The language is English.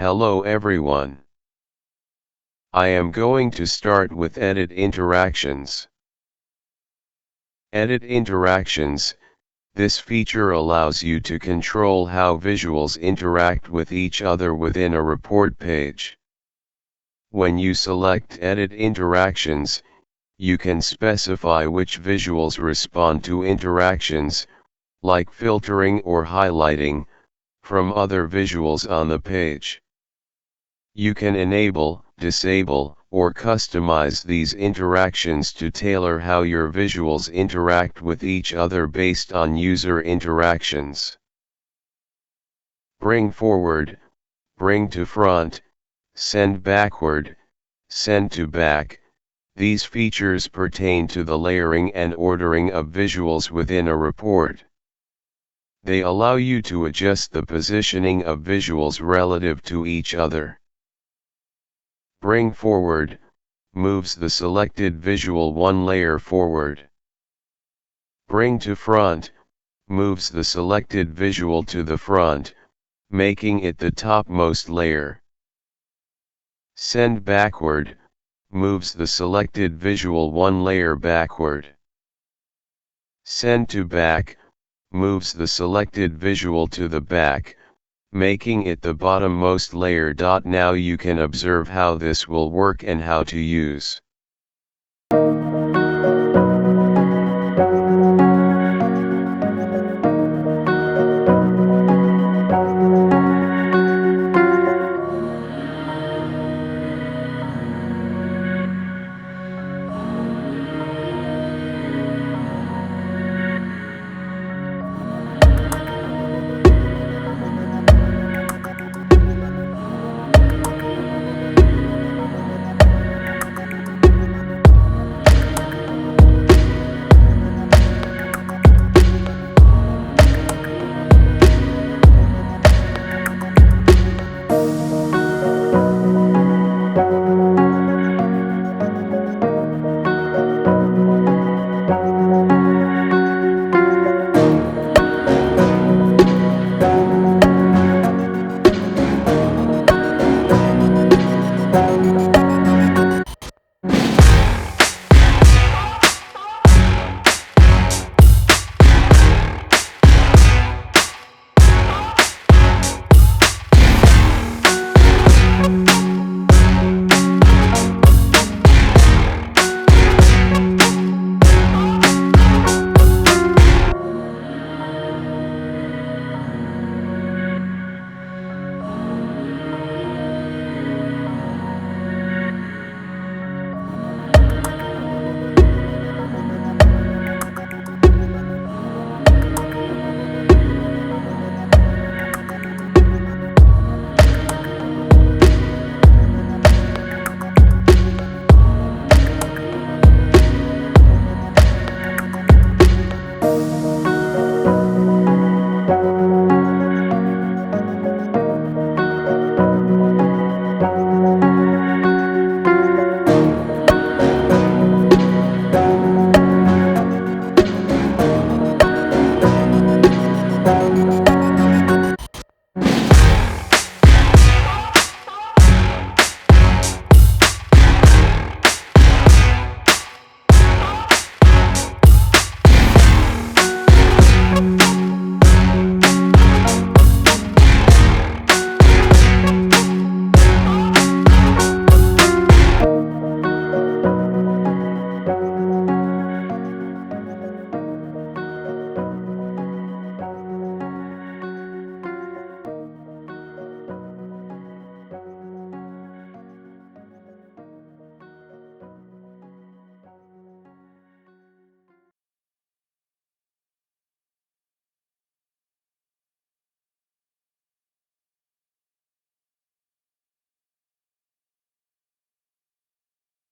Hello everyone. I am going to start with Edit Interactions. Edit Interactions. This feature allows you to control how visuals interact with each other within a report page. When you select Edit Interactions, you can specify which visuals respond to interactions, like filtering or highlighting, from other visuals on the page. You can enable, disable, or customize these interactions to tailor how your visuals interact with each other based on user interactions. Bring forward, bring to front, send backward, send to back. These features pertain to the layering and ordering of visuals within a report. They allow you to adjust the positioning of visuals relative to each other. Bring forward moves the selected visual one layer forward. Bring to front moves the selected visual to the front, making it the topmost layer. Send backward moves the selected visual one layer backward. Send to back moves the selected visual to the back, making it the bottommost layer. Now you can observe how this will work and how to use.